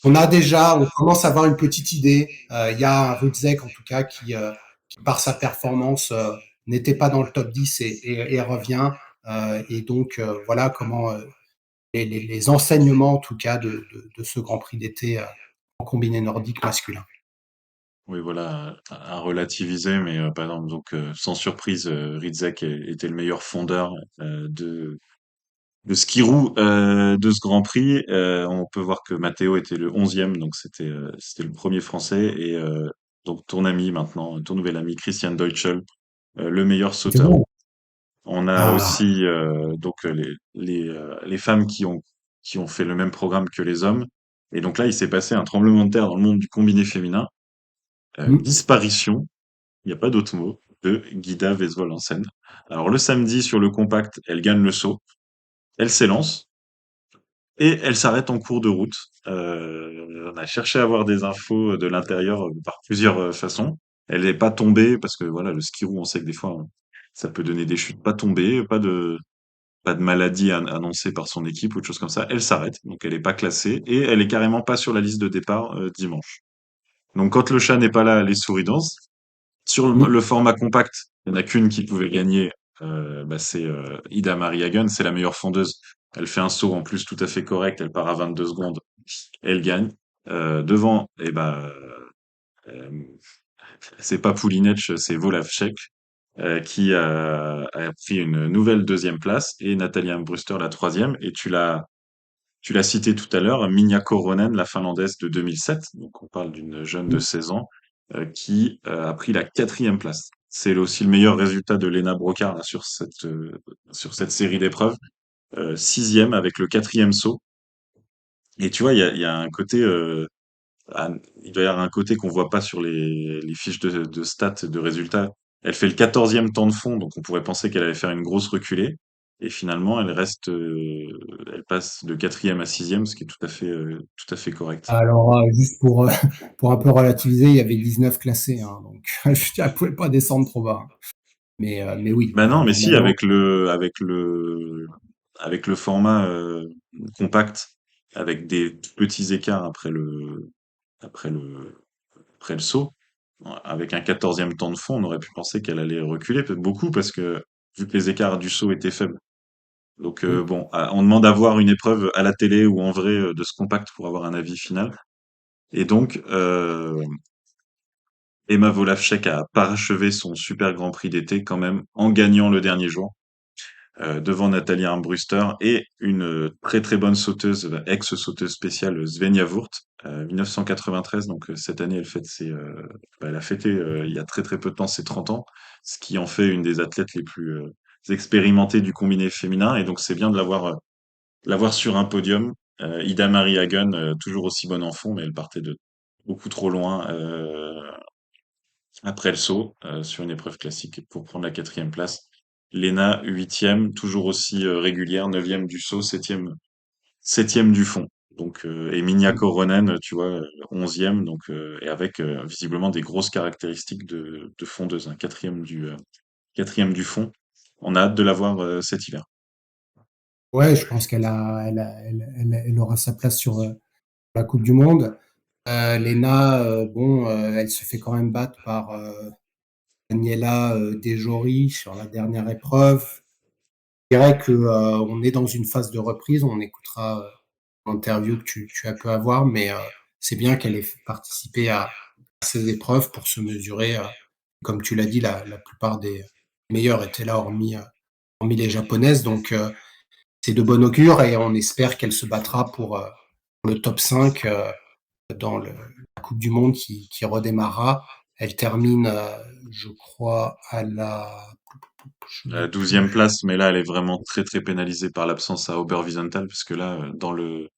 commence à avoir une petite idée. Il y a un Rudzek, en tout cas, qui par sa performance, n'était pas dans le top 10 et revient. Et donc, voilà comment les enseignements, en tout cas, de ce Grand Prix d'été en combiné nordique masculin. Oui, voilà, à relativiser, mais par exemple, donc, sans surprise, Ridzek était le meilleur fondeur de ski-roue de ce Grand Prix. On peut voir que Matteo était le 11e, donc c'était le premier Français. Et donc ton ami maintenant, ton nouvel ami Christian Deutschel, le meilleur C'était sauteur. bon. On a Ah, aussi donc les femmes qui ont fait le même programme que les hommes. Et donc là, il s'est passé un tremblement de terre dans le monde du combiné féminin. mm. Disparition, il n'y a pas d'autre mot, de Guida Vesvolansen. Alors le samedi sur le compact, elle gagne le saut, elle s'élance et elle s'arrête en cours de route. On a cherché à avoir des infos de l'intérieur par plusieurs façons. Elle n'est pas tombée parce que voilà, le ski roue, on sait que des fois ça peut donner des chutes. Pas tombée, pas de maladie annoncée par son équipe ou de choses comme ça. Elle s'arrête, donc elle n'est pas classée et elle est carrément pas sur la liste de départ dimanche. Donc quand le chat n'est pas là, les souris dansent. Sur Mm. le format compact, il n'y en a qu'une qui pouvait gagner, c'est Ida Marie Hagen, c'est la meilleure fondeuse. Elle fait un saut en plus tout à fait correct, elle part à 22 secondes, elle gagne. Devant, euh, c'est pas Poulinec, c'est Volavchek, qui a pris une nouvelle deuxième place, et Nathalie Armbruster la troisième. Et tu l'as cité tout à l'heure, Minja Koronen, la Finlandaise de 2007, donc on parle d'une jeune de Mm. 16 ans, qui a pris la quatrième place. C'est aussi le meilleur résultat de Lena Brocard là, sur cette série d'épreuves. Sixième avec le quatrième saut. Et tu vois, il y a un côté, il doit y avoir un côté qu'on voit pas sur les fiches de stats, de résultats. Elle fait le 14e temps de fond, donc on pourrait penser qu'elle allait faire une grosse reculée. Et finalement, elle passe de quatrième à sixième, ce qui est tout à fait correct. Alors, juste pour un peu relativiser, il y avait 19 classés, hein, donc je ne pouvais pas descendre trop bas. Mais oui, Ben non, mais si, normalement. avec le format compact, avec des tout petits écarts après le, après le saut, avec un 14e temps de fond, on aurait pu penser qu'elle allait reculer peut-être beaucoup parce que vu que les écarts du saut étaient faibles. Donc Mm. bon, on demande à voir une épreuve à la télé ou en vrai de ce compact pour avoir un avis final. Et donc Emma Volavchek a parachevé son super Grand Prix d'été quand même en gagnant le dernier jour. Devant Nathalie Armbruster et une très très bonne sauteuse, ex-sauteuse spéciale Svenja Wurt, 1993. Donc cette année, elle a fêté il y a très très peu de temps ses 30 ans, ce qui en fait une des athlètes les plus expérimentées du combiné féminin. Et donc c'est bien de l'avoir sur un podium. Ida Marie Hagen, toujours aussi bonne en fond, mais elle partait de beaucoup trop loin après le saut sur une épreuve classique pour prendre la quatrième place. Lena, huitième, toujours aussi régulière, neuvième du saut, septième du fond. Donc, et Minja Koronen, tu vois, onzième, donc, et avec visiblement des grosses caractéristiques de fondeuse, hein, quatrième du fond. On a hâte de la voir cet hiver. Ouais, je pense elle aura sa place sur la Coupe du Monde. Lena, bon, elle se fait quand même battre par Daniela Dejori sur la dernière épreuve. Je dirais que on est dans une phase de reprise. On écoutera l'interview que tu as pu avoir, mais c'est bien qu'elle ait participé à ces épreuves pour se mesurer Comme tu l'as dit, la plupart des meilleurs étaient là, hormis les japonaises. Donc, c'est de bon augure et on espère qu'elle se battra pour le top 5 dans la Coupe du Monde qui redémarrera. Elle termine, je crois, à la. Je La n'ai 12e plus. place, mais là, elle est vraiment très très pénalisée par l'absence à Oberwiesenthal, parce que là, dans le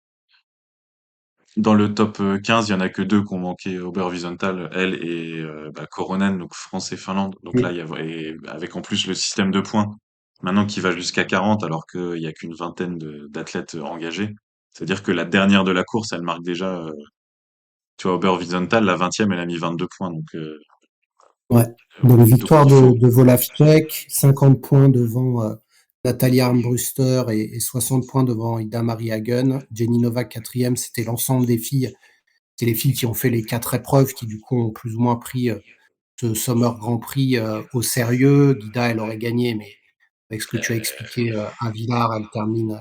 top 15, il y en a que deux qui ont manqué Oberwiesenthal, elle et Koronen, donc France et Finlande. Donc là, Oui, et avec en plus le système de points, maintenant qui va jusqu'à 40, alors qu'il y a qu'une vingtaine d'athlètes engagés. C'est-à-dire que la dernière de la course, elle marque déjà, tu vois, Oberwiesenthal, la 20e, elle a mis 22 points. Donc, ouais. Donc, victoire il faut. de Volafczyk, 50 points devant Natalia Armbruster et 60 points devant Ida Marie Hagen. Jenny Novak, quatrième, c'était l'ensemble des filles. C'est les filles qui ont fait les 4 épreuves qui, du coup, ont plus ou moins pris ce Summer Grand Prix au sérieux. Guida, elle aurait gagné, mais avec ce que tu as expliqué à Villars, elle termine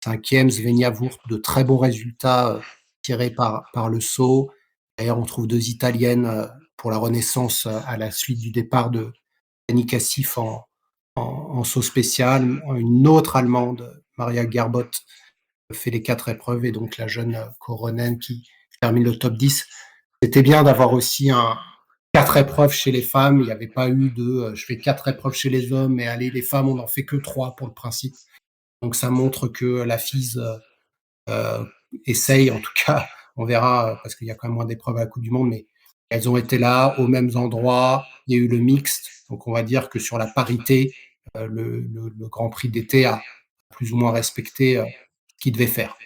cinquième. Svenja Wurth, de très bons résultats tirés par le saut. D'ailleurs, on trouve deux Italiennes pour la Renaissance à la suite du départ de Yannick Assif en saut spécial. Une autre Allemande, Maria Gerbot, fait les 4 épreuves et donc la jeune Koronen qui termine le top 10. C'était bien d'avoir aussi 4 épreuves chez les femmes. Il n'y avait pas eu de je fais 4 épreuves chez les hommes, mais allez, les femmes, on n'en fait que 3 pour le principe. Donc ça montre que la FIS euh, essaye, en tout cas, on verra, parce qu'il y a quand même moins d'épreuves à la Coupe du Monde, mais elles ont été là, aux mêmes endroits. Il y a eu le mixte. Donc on va dire que sur la parité, le Grand Prix d'été a plus ou moins respecté ce qu'il devait faire.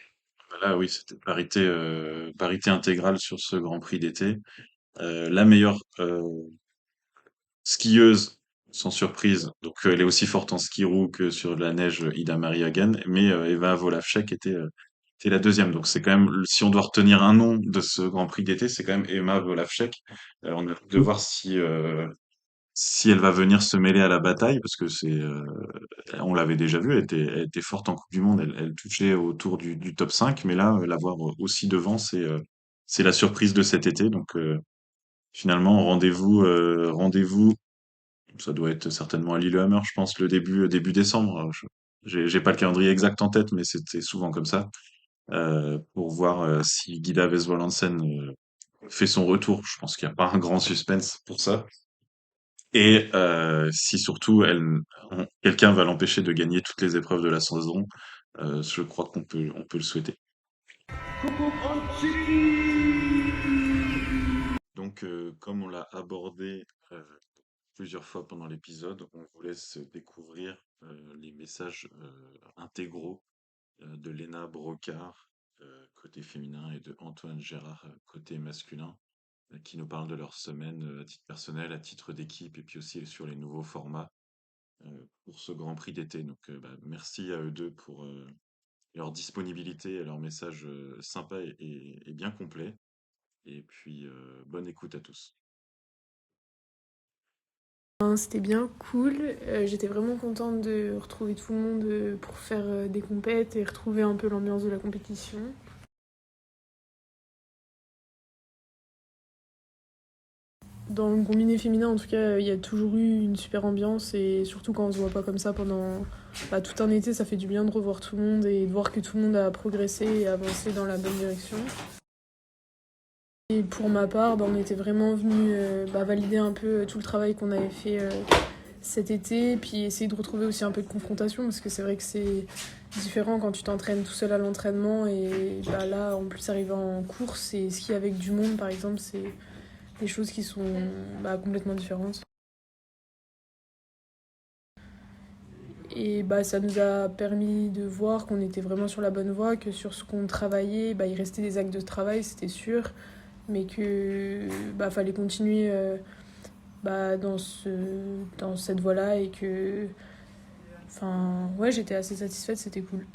Là, oui, c'était parité intégrale sur ce Grand Prix d'été. La meilleure skieuse, sans surprise, donc elle est aussi forte en ski roue que sur la neige, Ida Marie Hagen, mais Eva Volavcek était la deuxième. Donc c'est quand même, si on doit retenir un nom de ce Grand Prix d'été, c'est quand même Emma Volavcek. On a de voir si elle va venir se mêler à la bataille, parce que on l'avait déjà vu, elle était forte en Coupe du Monde, elle touchait autour du top 5, mais là, l'avoir aussi devant, c'est la surprise de cet été. Donc finalement, rendez-vous, ça doit être certainement à Lillehammer, je pense, le début décembre. Alors, j'ai pas le calendrier exact en tête, mais c'était souvent comme ça, pour voir si Gida Vesvolansen fait son retour. Je pense qu'il n'y a pas un grand suspense pour ça. Et si surtout quelqu'un va l'empêcher de gagner toutes les épreuves de la saison, je crois on peut le souhaiter. Donc, comme on l'a abordé plusieurs fois pendant l'épisode, on vous laisse découvrir les messages intégraux de Léna Brocard côté féminin et de Antoine Gérard côté masculin, qui nous parlent de leur semaine à titre personnel, à titre d'équipe, et puis aussi sur les nouveaux formats pour ce Grand Prix d'été. Donc, merci à eux deux pour leur disponibilité et leur message sympa et bien complet. Et puis, bonne écoute à tous. C'était bien cool. J'étais vraiment contente de retrouver tout le monde pour faire des compètes et retrouver un peu l'ambiance de la compétition. Dans le combiné féminin, en tout cas, il y a toujours eu une super ambiance et surtout quand on se voit pas comme ça pendant tout un été, ça fait du bien de revoir tout le monde et de voir que tout le monde a progressé et avancé dans la bonne direction. Et pour ma part, on était vraiment venus valider un peu tout le travail qu'on avait fait cet été, puis essayer de retrouver aussi un peu de confrontation, parce que c'est vrai que c'est différent quand tu t'entraînes tout seul à l'entraînement, et là, en plus, arriver en course et skier avec du monde, par exemple, c'est des choses qui sont complètement différentes. Et ça nous a permis de voir qu'on était vraiment sur la bonne voie, que sur ce qu'on travaillait, il restait des actes de travail, c'était sûr, mais que fallait continuer dans cette voie-là et que j'étais assez satisfaite, c'était cool.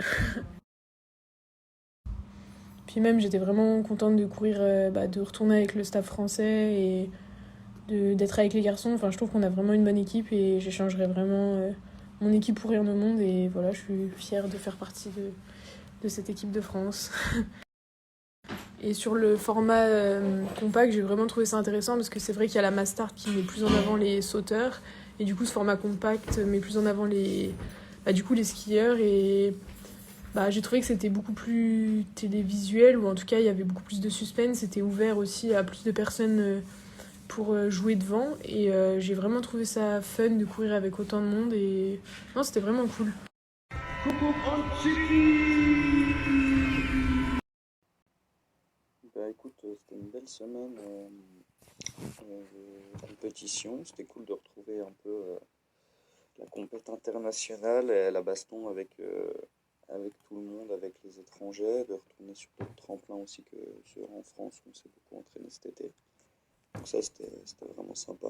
Puis même j'étais vraiment contente de courir, de retourner avec le staff français et d'être avec les garçons. Enfin, je trouve qu'on a vraiment une bonne équipe et j'échangerais vraiment mon équipe pour rien au monde, et voilà, je suis fière de faire partie de cette équipe de France. Et sur le format compact, j'ai vraiment trouvé ça intéressant parce que c'est vrai qu'il y a la Mastart qui met plus en avant les sauteurs. Et du coup, ce format compact met plus en avant les skieurs. Et j'ai trouvé que c'était beaucoup plus télévisuel, ou en tout cas, il y avait beaucoup plus de suspense. C'était ouvert aussi à plus de personnes pour jouer devant. Et j'ai vraiment trouvé ça fun de courir avec autant de monde. Et non, c'était vraiment cool. Bah écoute, c'était une belle semaine de compétition. C'était cool de retrouver un peu la compète internationale et la baston avec tout le monde, avec les étrangers, de retourner sur d'autres tremplins aussi que sur en France où on s'est beaucoup entraîné cet été. Donc ça, c'était vraiment sympa.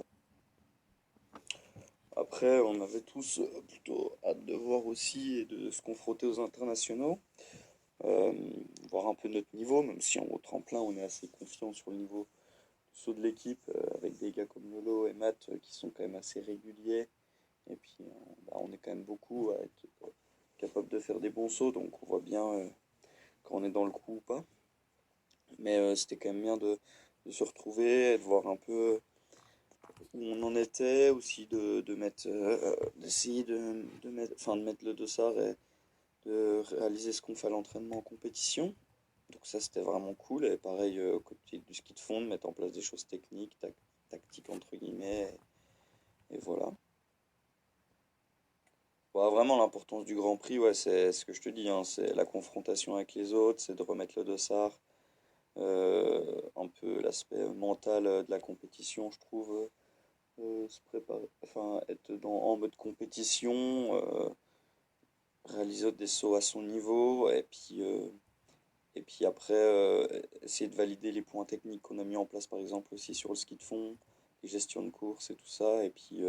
Après, on avait tous plutôt hâte de voir aussi et de se confronter aux internationaux. euh, Voir un peu notre niveau, même si en haut tremplin on est assez confiant sur le niveau du saut de l'équipe, avec des gars comme Lolo et Matt qui sont quand même assez réguliers, et puis on est quand même beaucoup à être capable de faire des bons sauts, donc on voit bien quand on est dans le coup ou pas. Mais c'était quand même bien de se retrouver et de voir un peu où on en était, aussi de mettre, d'essayer mettre, enfin, de mettre le dossard et de réaliser ce qu'on fait à l'entraînement en compétition. Donc ça, c'était vraiment cool. Et pareil, au côté du ski de fond, de mettre en place des choses techniques, tactiques entre guillemets. Et voilà. Bon, vraiment, l'importance du Grand Prix, ouais, c'est ce que je te dis, hein, c'est la confrontation avec les autres, c'est de remettre le dossard, un peu l'aspect mental de la compétition, je trouve. Se préparer, enfin, être en mode compétition, réaliser des sauts à son niveau, et puis après, essayer de valider les points techniques qu'on a mis en place, par exemple, aussi sur le ski de fond, les gestions de course et tout ça, et puis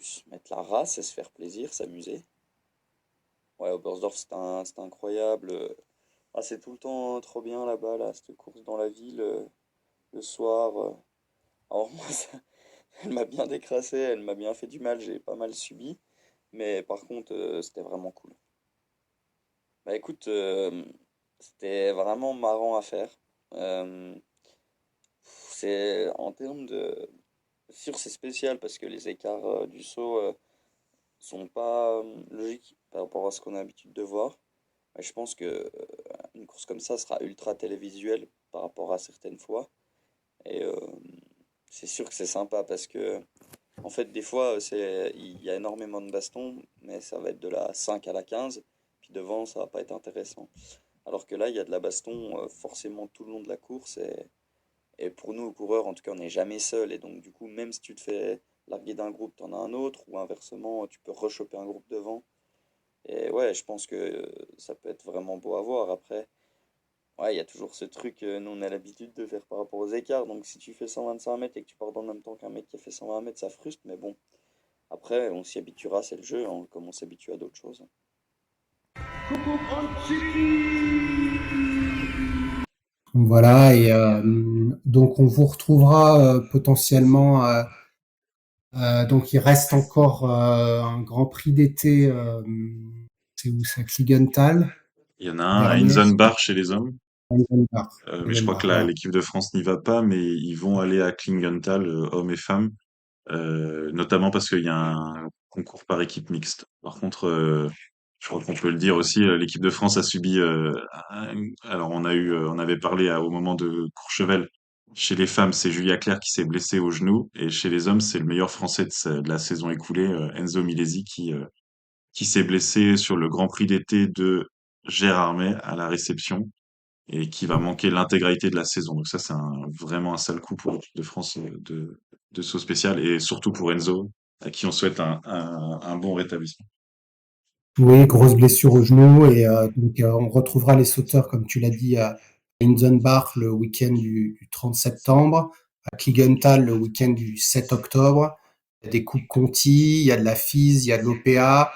se mettre la race et se faire plaisir, s'amuser. Ouais, Oberstdorf, c'était incroyable. Ah, c'est tout le temps trop bien là-bas, là, cette course dans la ville, le soir. Alors moi, elle m'a bien décrassé, elle m'a bien fait du mal, j'ai pas mal subi. Mais par contre, c'était vraiment cool. Bah écoute, c'était vraiment marrant à faire. Euh, c'est en termes de... Sûr, c'est spécial parce que les écarts du saut sont pas logiques par rapport à ce qu'on a l'habitude de voir. Mais je pense que une course comme ça sera ultra télévisuelle par rapport à certaines fois. Et c'est sûr que c'est sympa parce que, en fait, des fois, il y a énormément de bastons, mais ça va être de la 5 à la 15, puis devant, ça va pas être intéressant. Alors que là, il y a de la baston forcément tout le long de la course, et pour nous, coureurs, en tout cas, on n'est jamais seul, et donc du coup, même si tu te fais larguer d'un groupe, t'en as un autre, ou inversement, tu peux rechoper un groupe devant. Et ouais, je pense que ça peut être vraiment beau à voir. Après, ouais, il y a toujours ce truc, nous on a l'habitude de faire par rapport aux écarts, donc si tu fais 125 mètres et que tu pars dans le même temps qu'un mec qui a fait 120 mètres, ça frustre, mais bon, après on s'y habituera, c'est le jeu, hein, comme on s'habitue à d'autres choses. Voilà, et donc on vous retrouvera potentiellement. Donc il reste encore un Grand Prix d'été. C'est où ça? Kligenthal, Il y en a un à dernier. Inzenbach chez les hommes. Klingenbach. Mais je crois que Voilà. l'équipe de France n'y va pas, mais ils vont aller à Klingenthal, hommes et femmes, notamment parce qu'il y a un concours par équipe mixte. Par contre, je crois qu'on peut le dire aussi, l'équipe de France a subi. Alors on avait parlé au moment de Courchevel. Chez les femmes, c'est Julia Clerc qui s'est blessée au genou, et chez les hommes, c'est le meilleur Français de la saison écoulée, Enzo Milesi, qui s'est blessé sur le Grand Prix d'été de Gérardmer à la réception et qui va manquer l'intégralité de la saison. Donc ça, c'est vraiment un sale coup pour l'équipe de France de saut spécial, et surtout pour Enzo, à qui on souhaite un bon rétablissement. Oui, grosse blessure au genou, et donc on retrouvera les sauteurs, comme tu l'as dit, à Inzenbach le week-end du 30 septembre, à Kligenthal le week-end du 7 octobre. Il y a des coupes Conti, il y a de la FIS, il y a de l'OPA.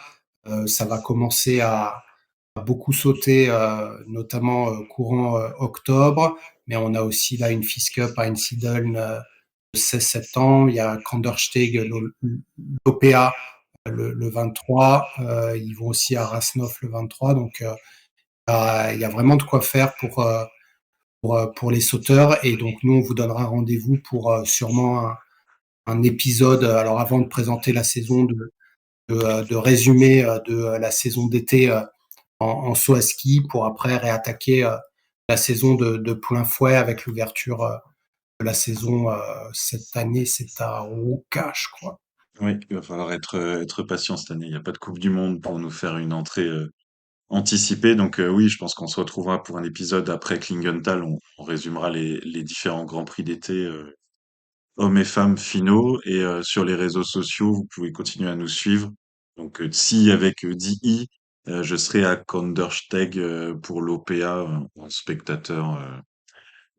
Ça va commencer à beaucoup sauter, notamment courant octobre, mais on a aussi là une FIS Cup à Einsiedeln le 16 septembre. Il y a Kandersteg, l'OPA le 23. Ils vont aussi à Rasnov le 23. Donc il y a vraiment de quoi faire pour les sauteurs. Et donc, nous, on vous donnera rendez-vous pour sûrement un épisode. Alors, avant de présenter la saison, de résumé de la saison d'été en saut à ski, pour après réattaquer la saison de plein fouet avec l'ouverture de la saison cette année. C'est à Ruka, je crois. Oui, il va falloir être patient cette année. Il n'y a pas de Coupe du Monde pour nous faire une entrée anticipée. Donc oui, je pense qu'on se retrouvera pour un épisode après Klingenthal. On résumera les différents Grands Prix d'été, hommes et femmes finaux. Et sur les réseaux sociaux, vous pouvez continuer à nous suivre. Donc si avec DI, je serai à Kandersteg pour l'OPA en spectateur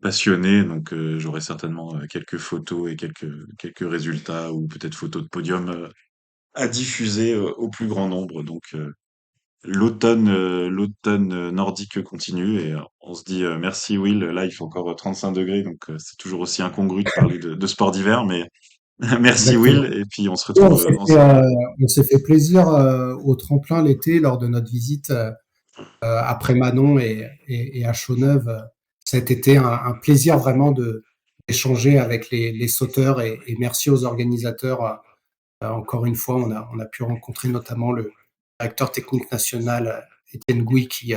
passionné. Donc j'aurai certainement quelques photos et quelques résultats ou peut-être photos de podium à diffuser au plus grand nombre. Donc l'automne nordique continue et on se dit merci Will. Là, il fait encore 35 degrés, donc c'est toujours aussi incongru de parler de sport d'hiver, mais merci Will. Exactement. Et puis on se Et retrouve ensemble. on s'est fait plaisir au tremplin l'été lors de notre visite après Manon et à Chaux-Neuve. Cet été, un plaisir vraiment d'échanger avec les sauteurs et merci aux organisateurs. Encore une fois, on a pu rencontrer notamment le directeur technique national, Étienne Gouy, qui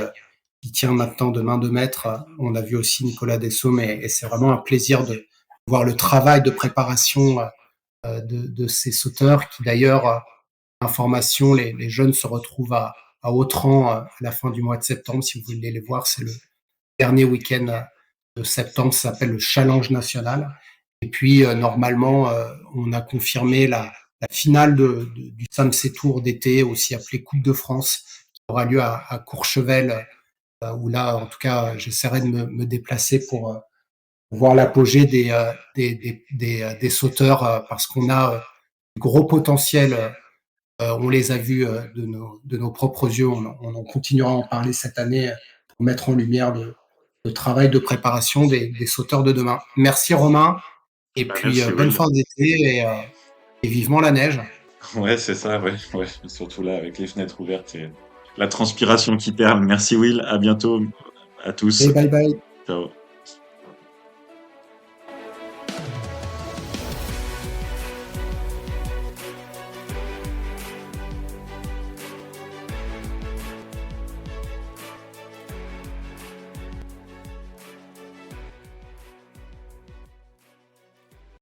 tient maintenant de main de maître. On a vu aussi Nicolas Dessaume et c'est vraiment un plaisir de voir le travail de préparation de ces sauteurs qui d'ailleurs, information, les jeunes se retrouvent à Autran à la fin du mois de septembre. Si vous voulez les voir, c'est le dernier week-end de septembre, ça s'appelle le Challenge National. Et puis, normalement, on a confirmé la finale du Samsey Tour d'été, aussi appelé Coupe de France, qui aura lieu à Courchevel, où là, en tout cas, j'essaierai de me déplacer pour voir l'apogée des sauteurs, parce qu'on a gros potentiel. On les a vus de nos propres yeux. On en continuera à en parler cette année pour mettre en lumière le travail de préparation des sauteurs de demain. Merci Romain, et Bah, puis merci bonne Will. fin d'été et vivement la neige. Ouais, c'est ça, ouais, ouais. Surtout là, avec les fenêtres ouvertes et la transpiration qui perle. Merci Will, à bientôt à tous. Et bye bye. Ciao.